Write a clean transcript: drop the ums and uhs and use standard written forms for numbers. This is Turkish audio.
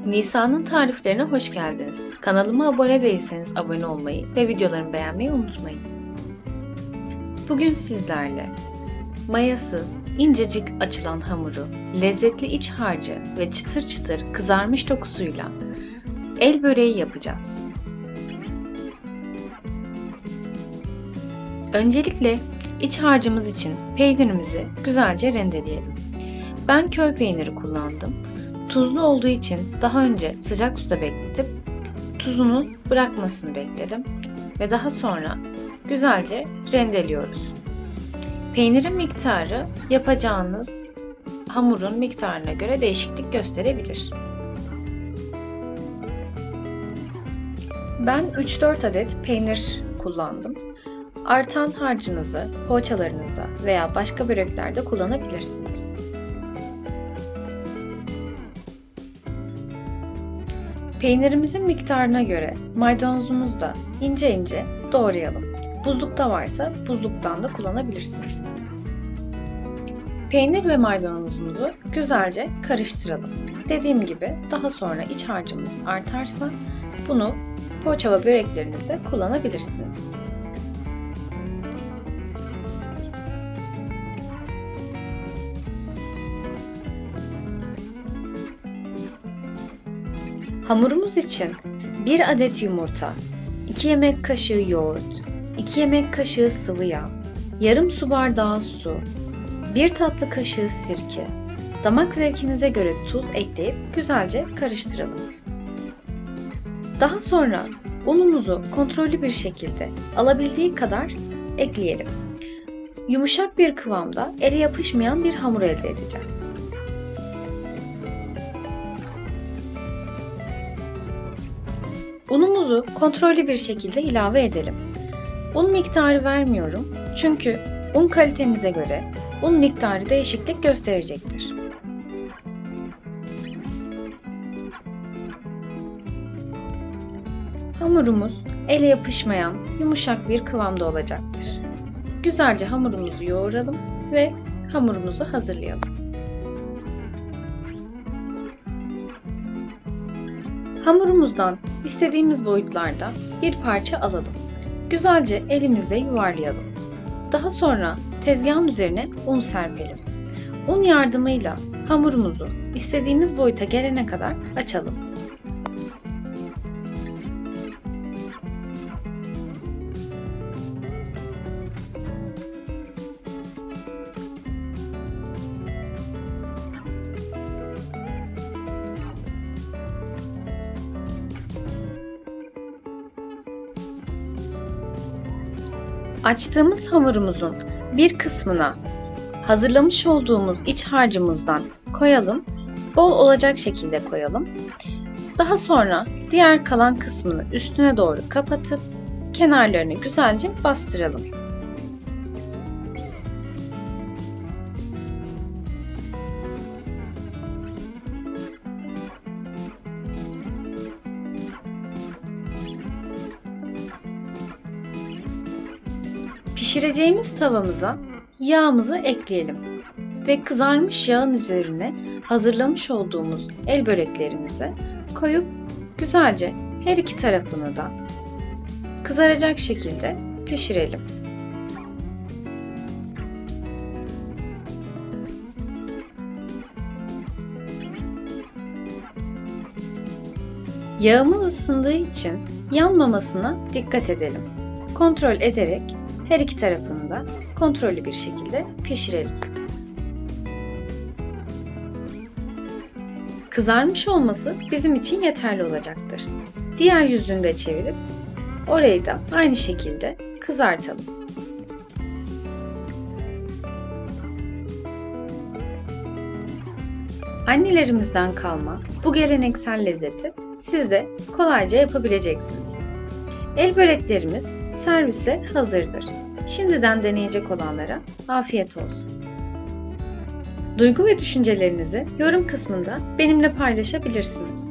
Nisa'nın tariflerine hoş geldiniz. Kanalıma abone değilseniz abone olmayı ve videolarımı beğenmeyi unutmayın. Bugün sizlerle mayasız, incecik açılan hamuru, lezzetli iç harcı ve çıtır çıtır kızarmış dokusuyla el böreği yapacağız. Öncelikle iç harcımız için peynirimizi güzelce rendeleyelim. Ben köy peyniri kullandım. Tuzlu olduğu için daha önce sıcak suda bekletip tuzunu bırakmasını bekledim ve daha sonra güzelce rendeliyoruz. Peynirin miktarı yapacağınız hamurun miktarına göre değişiklik gösterebilir. Ben 3-4 adet peynir kullandım. Artan harcınızı poğaçalarınızda veya başka böreklerde kullanabilirsiniz. Peynirimizin miktarına göre maydanozumuzu da ince ince doğrayalım. Buzlukta varsa buzluktan da kullanabilirsiniz. Peynir ve maydanozumuzu güzelce karıştıralım. Dediğim gibi daha sonra iç harcımız artarsa bunu poğaça ve böreklerinizde kullanabilirsiniz. Hamurumuz için 1 adet yumurta, 2 yemek kaşığı yoğurt, 2 yemek kaşığı sıvı yağ, yarım su bardağı su, 1 tatlı kaşığı sirke, damak zevkinize göre tuz ekleyip güzelce karıştıralım. Daha sonra unumuzu kontrollü bir şekilde alabildiği kadar ekleyelim. Yumuşak bir kıvamda ele yapışmayan bir hamur elde edeceğiz. Unumuzu kontrollü bir şekilde ilave edelim. Un miktarı vermiyorum çünkü un kalitenize göre un miktarı değişiklik gösterecektir. Hamurumuz ele yapışmayan yumuşak bir kıvamda olacaktır. Güzelce hamurumuzu yoğuralım ve hamurumuzu hazırlayalım. Hamurumuzdan istediğimiz boyutlarda bir parça alalım. Güzelce elimizle yuvarlayalım. Daha sonra tezgahın üzerine un serpelim. Un yardımıyla hamurumuzu istediğimiz boyuta gelene kadar açalım. Açtığımız hamurumuzun bir kısmına hazırlamış olduğumuz iç harcımızdan koyalım. Bol olacak şekilde koyalım. Daha sonra diğer kalan kısmını üstüne doğru kapatıp kenarlarını güzelce bastıralım. Pişireceğimiz tavamıza yağımızı ekleyelim ve kızarmış yağın üzerine hazırlamış olduğumuz el böreklerimizi koyup güzelce her iki tarafını da kızaracak şekilde pişirelim. Yağımız ısındığı için yanmamasına dikkat edelim. Kontrol ederek her iki tarafını da kontrollü bir şekilde pişirelim. Kızarmış olması bizim için yeterli olacaktır. Diğer yüzünü de çevirip orayı da aynı şekilde kızartalım. Annelerimizden kalma bu geleneksel lezzeti siz de kolayca yapabileceksiniz. El böreklerimiz servise hazırdır. Şimdiden deneyecek olanlara afiyet olsun. Duygu ve düşüncelerinizi yorum kısmında benimle paylaşabilirsiniz.